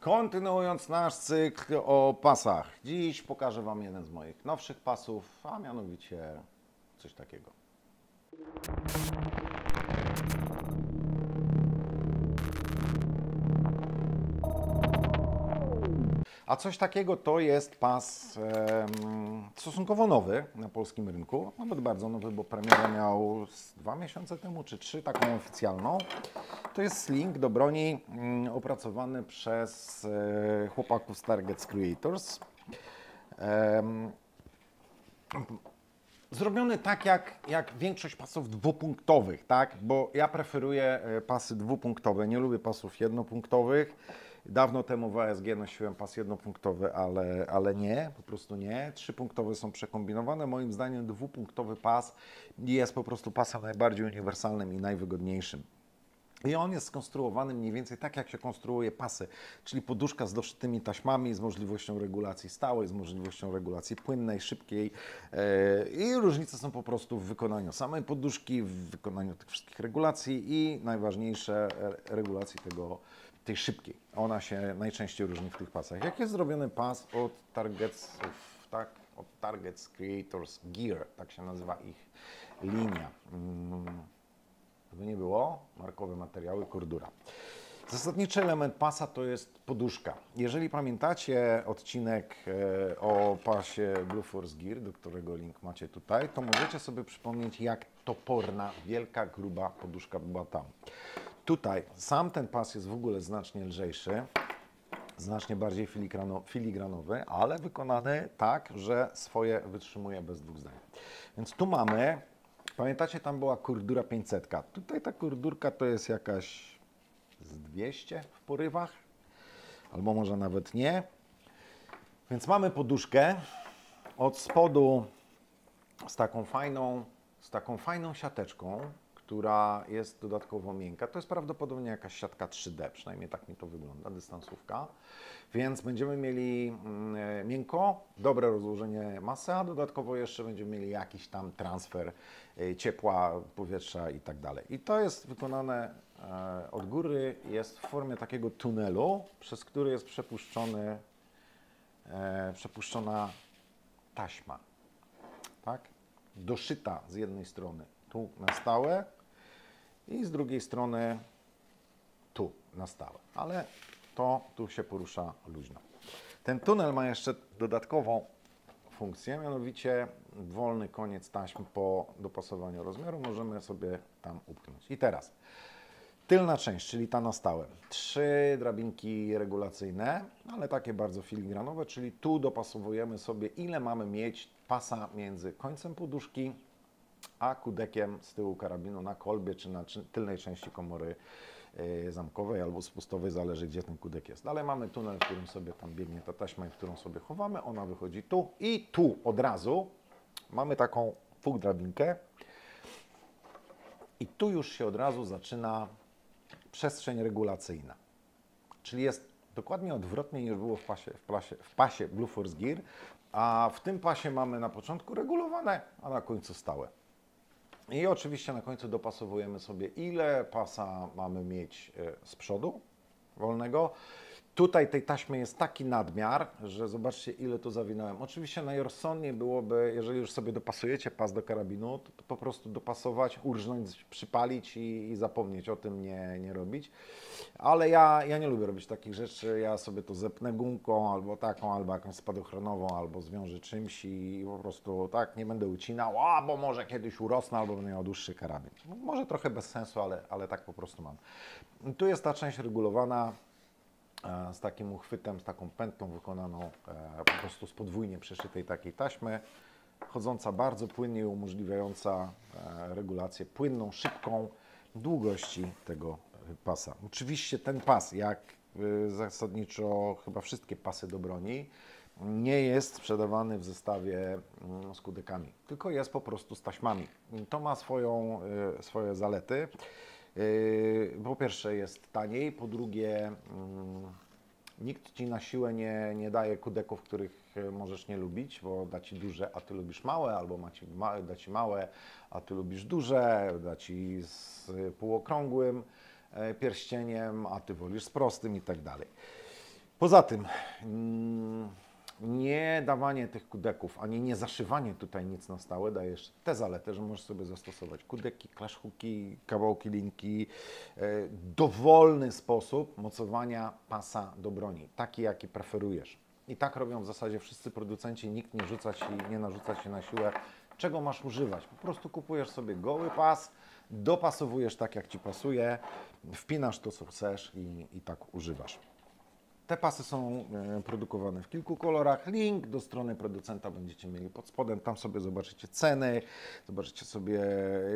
Kontynuując nasz cykl o pasach, dziś pokażę Wam jeden z moich nowszych pasów, a mianowicie coś takiego. A coś takiego to jest pas stosunkowo nowy na polskim rynku, nawet bardzo nowy, bo premierę miał 2 miesiące temu czy 3, taką oficjalną. To jest sling do broni opracowany przez chłopaków z Target Creators. Zrobiony tak jak większość pasów dwupunktowych, tak? Bo ja preferuję pasy dwupunktowe, nie lubię pasów jednopunktowych. Dawno temu w ASG nosiłem pas jednopunktowy, ale nie, po prostu nie. Trzypunktowe są przekombinowane. Moim zdaniem dwupunktowy pas jest po prostu pasem najbardziej uniwersalnym i najwygodniejszym. I on jest skonstruowany mniej więcej tak, jak się konstruuje pasy, czyli poduszka z doszytymi taśmami, z możliwością regulacji stałej, z możliwością regulacji płynnej, szybkiej. I różnice są po prostu w wykonaniu samej poduszki, w wykonaniu tych wszystkich regulacji i najważniejsze regulacji tej szybkiej. Ona się najczęściej różni w tych pasach. Jak jest zrobiony pas od Targetsów, tak? Od Targets Creators Gear, tak się nazywa ich linia. Żeby nie było, markowe materiały, kordura. Zasadniczy element pasa to jest poduszka. Jeżeli pamiętacie odcinek o pasie Blue Force Gear, do którego link macie tutaj, to możecie sobie przypomnieć, jak toporna, wielka, gruba poduszka była tam. Tutaj sam ten pas jest w ogóle znacznie lżejszy, znacznie bardziej filigranowy, ale wykonany tak, że swoje wytrzymuje bez dwóch zdań. Więc tu mamy, pamiętacie, tam była kordura 500. Tutaj ta kordurka to jest jakaś z 200 w porywach, albo może nawet nie. Więc mamy poduszkę od spodu z taką fajną siateczką, która jest dodatkowo miękka. To jest prawdopodobnie jakaś siatka 3D, przynajmniej tak mi to wygląda, dystansówka. Więc będziemy mieli miękko, dobre rozłożenie masy, a dodatkowo jeszcze będziemy mieli jakiś tam transfer ciepła, powietrza i tak dalej. I to jest wykonane od góry, jest w formie takiego tunelu, przez który jest przepuszczona taśma, tak? Doszyta z jednej strony tu na stałe i z drugiej strony tu na stałe, ale to tu się porusza luźno. Ten tunel ma jeszcze dodatkową funkcję, mianowicie wolny koniec taśm po dopasowaniu rozmiaru możemy sobie tam upchnąć. I teraz tylna część, czyli ta na stałe. 3 drabinki regulacyjne, ale takie bardzo filigranowe, czyli tu dopasowujemy sobie, ile mamy mieć pasa między końcem poduszki a kudekiem z tyłu karabinu na kolbie, czy na tylnej części komory zamkowej albo spustowej, zależy gdzie ten kudek jest. Dalej mamy tunel, w którym sobie tam biegnie ta taśma i w którą sobie chowamy. Ona wychodzi tu i tu od razu mamy taką drabinkę i tu już się od razu zaczyna przestrzeń regulacyjna. Czyli jest dokładnie odwrotnie niż było w pasie Blue Force Gear, a w tym pasie mamy na początku regulowane, a na końcu stałe. I oczywiście na końcu dopasowujemy sobie, ile pasa mamy mieć z przodu wolnego. Tutaj tej taśmy jest taki nadmiar, że zobaczcie, ile tu zawinąłem. Oczywiście najrozsądniej byłoby, jeżeli już sobie dopasujecie pas do karabinu, to po prostu dopasować, urżnąć, przypalić i zapomnieć o tym, nie robić. Ale ja nie lubię robić takich rzeczy. Ja sobie to zepnę gumką, albo taką, albo jakąś spadochronową, albo zwiążę czymś i po prostu tak nie będę ucinał, bo może kiedyś urosnę, albo będę miał dłuższy karabin. Może trochę bez sensu, ale tak po prostu mam. Tu jest ta część regulowana z takim uchwytem, z taką pętlą wykonaną po prostu z podwójnie przeszytej takiej taśmy, chodząca bardzo płynnie i umożliwiająca regulację płynną, szybką długości tego pasa. Oczywiście ten pas, jak zasadniczo chyba wszystkie pasy do broni, nie jest sprzedawany w zestawie z kudekami, tylko jest po prostu z taśmami. To ma swoje zalety. Po pierwsze jest taniej, po drugie nikt Ci na siłę nie daje kudeków, których możesz nie lubić, bo da Ci duże, a Ty lubisz małe, albo da Ci małe, a Ty lubisz duże, da Ci z półokrągłym pierścieniem, a Ty wolisz z prostym i tak dalej. Poza tym nie dawanie tych kudeków, ani nie zaszywanie tutaj nic na stałe daje jeszcze te zalety, że możesz sobie zastosować kudeki, klaszhuki, kawałki linki, dowolny sposób mocowania pasa do broni, taki jaki preferujesz. I tak robią w zasadzie wszyscy producenci, nikt nie narzuca się na siłę, czego masz używać. Po prostu kupujesz sobie goły pas, dopasowujesz tak jak Ci pasuje, wpinasz to co chcesz i tak używasz. Te pasy są produkowane w kilku kolorach. Link do strony producenta będziecie mieli pod spodem. Tam sobie zobaczycie ceny, zobaczycie sobie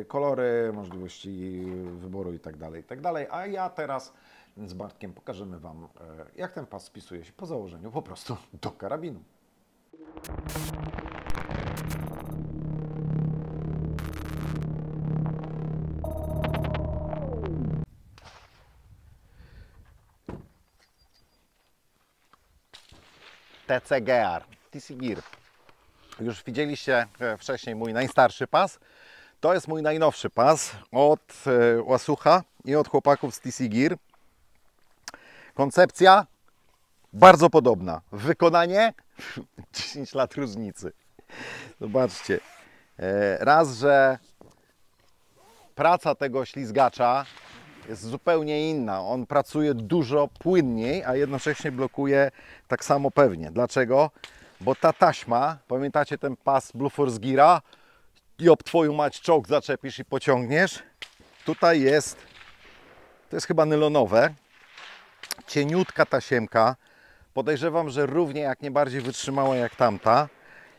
kolory, możliwości wyboru itd. A ja teraz z Bartkiem pokażemy Wam, jak ten pas spisuje się po założeniu po prostu do karabinu. TC Gear. Już widzieliście wcześniej mój najstarszy pas. To jest mój najnowszy pas od Łasucha i od chłopaków z TC Gear. Koncepcja bardzo podobna. Wykonanie 10 lat różnicy. Zobaczcie. Raz, że praca tego ślizgacza jest zupełnie inna. On pracuje dużo płynniej, a jednocześnie blokuje tak samo pewnie. Dlaczego? Bo ta taśma, pamiętacie ten pas Blue Force Geara i ob twoją mać czołg zaczepisz i pociągniesz. Tutaj jest, to jest chyba nylonowe, cieniutka tasiemka. Podejrzewam, że równie jak nie bardziej wytrzymała jak tamta.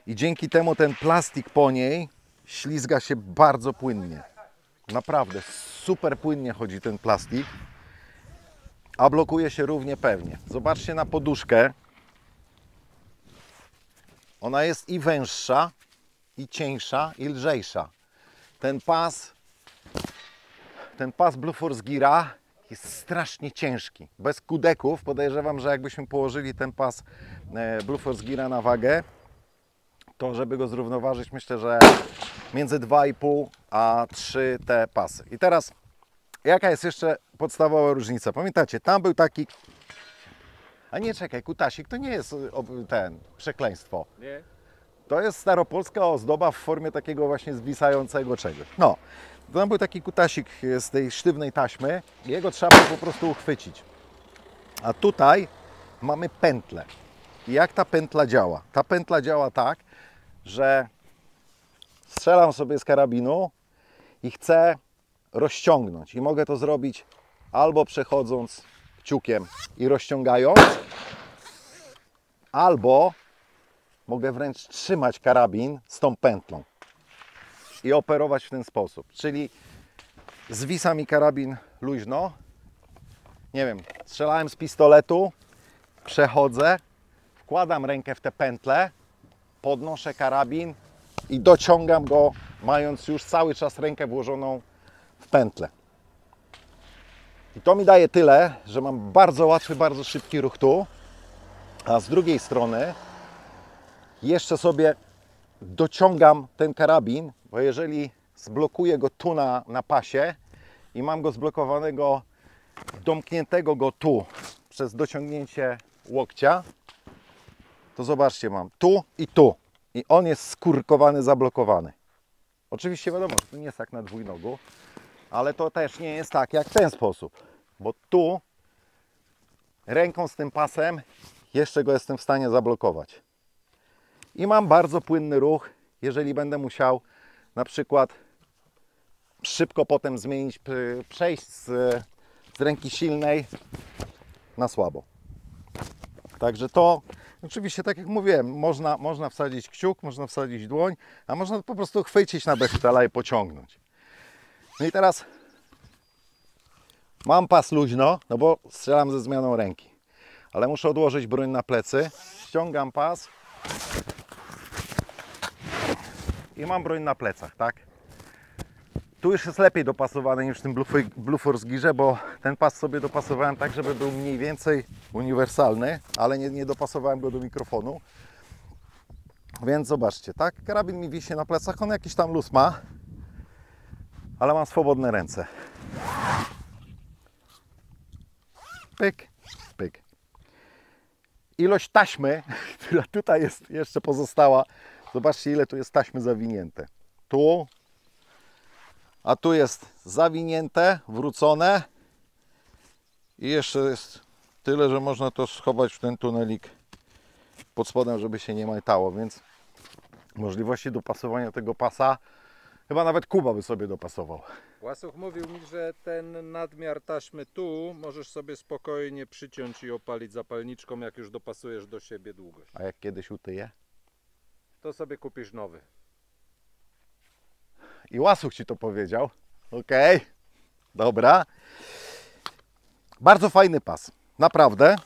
I dzięki temu ten plastik po niej ślizga się bardzo płynnie. Naprawdę super płynnie chodzi ten plastik, a blokuje się równie pewnie. Zobaczcie na poduszkę. Ona jest i węższa, i cieńsza, i lżejsza. Ten pas Blue Force Geara jest strasznie ciężki. Bez kudeków podejrzewam, że jakbyśmy położyli ten pas Blue Force Geara na wagę, to żeby go zrównoważyć, myślę, że między 2,5 a 3 te pasy. I teraz, jaka jest jeszcze podstawowa różnica? Pamiętacie, tam był taki... A nie, czekaj, kutasik to nie jest ten przekleństwo. Nie? To jest staropolska ozdoba w formie takiego właśnie zwisającego czegoś. No, tam był taki kutasik z tej sztywnej taśmy i jego trzeba było po prostu uchwycić. A tutaj mamy pętlę. I jak ta pętla działa? Ta pętla działa tak, że strzelam sobie z karabinu i chcę rozciągnąć. I mogę to zrobić albo przechodząc kciukiem i rozciągając, albo mogę wręcz trzymać karabin z tą pętlą i operować w ten sposób. Czyli zwisa mi karabin luźno, nie wiem, strzelałem z pistoletu, przechodzę, wkładam rękę w tę pętlę, podnoszę karabin i dociągam go, mając już cały czas rękę włożoną w pętlę. I to mi daje tyle, że mam bardzo łatwy, bardzo szybki ruch tu, a z drugiej strony jeszcze sobie dociągam ten karabin, bo jeżeli zblokuję go tu na pasie i mam go zblokowanego, domkniętego go tu przez dociągnięcie łokcia, to zobaczcie, mam tu i tu. I on jest skurkowany, zablokowany. Oczywiście wiadomo, że to nie jest jak na dwójnogu, ale to też nie jest tak jak w ten sposób. Bo tu ręką z tym pasem jeszcze go jestem w stanie zablokować. I mam bardzo płynny ruch, jeżeli będę musiał na przykład szybko potem zmienić, przejść z ręki silnej na słabą. Także to oczywiście, tak jak mówiłem, można wsadzić kciuk, można wsadzić dłoń, a można po prostu chwycić na bezczela i pociągnąć. No i teraz mam pas luźno, no bo strzelam ze zmianą ręki, ale muszę odłożyć broń na plecy, ściągam pas i mam broń na plecach, tak? Tu już jest lepiej dopasowany niż w tym Blue Force Gearze, bo ten pas sobie dopasowałem tak, żeby był mniej więcej uniwersalny, ale nie dopasowałem go do mikrofonu. Więc zobaczcie, tak? Karabin mi wisi na plecach, on jakiś tam luz ma, ale mam swobodne ręce. Pyk, pyk. ilość taśmy, która tutaj jest jeszcze pozostała. Zobaczcie, ile tu jest taśmy zawinięte. Tu, a tu jest zawinięte, wrócone i jeszcze jest tyle, że można to schować w ten tunelik pod spodem, żeby się nie majtało, więc możliwości dopasowania tego pasa chyba nawet Kuba by sobie dopasował. Łasuch mówił mi, że ten nadmiar taśmy tu możesz sobie spokojnie przyciąć i opalić zapalniczką, jak już dopasujesz do siebie długość. A jak kiedyś utyje? To sobie kupisz nowy. I Łasuch Ci to powiedział. Okej, dobra. Bardzo fajny pas, naprawdę.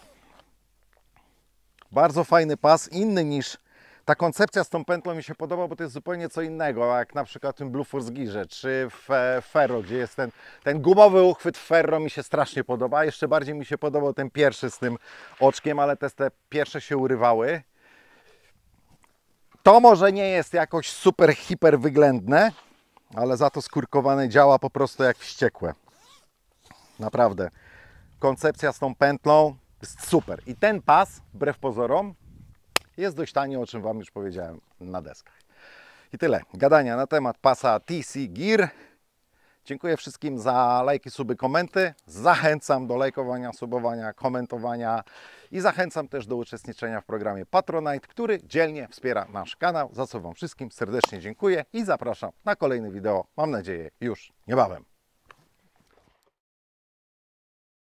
Bardzo fajny pas, inny niż ta koncepcja z tą pętlą mi się podoba, bo to jest zupełnie co innego, jak na przykład w tym Blue Force Gearze, czy w Ferro, gdzie jest ten gumowy uchwyt Ferro mi się strasznie podoba. Jeszcze bardziej mi się podobał ten pierwszy z tym oczkiem, ale te pierwsze się urywały. To może nie jest jakoś super, hiper wyględne, ale za to skórkowane działa po prostu jak wściekłe. Naprawdę. Koncepcja z tą pętlą jest super. I ten pas, wbrew pozorom, jest dość tani, o czym Wam już powiedziałem na deskach. I tyle gadania na temat pasa TC Gear. Dziękuję wszystkim za lajki, suby, komenty. Zachęcam do lajkowania, subowania, komentowania i zachęcam też do uczestniczenia w programie Patronite, który dzielnie wspiera nasz kanał, za co Wam wszystkim serdecznie dziękuję i zapraszam na kolejne wideo, mam nadzieję już niebawem.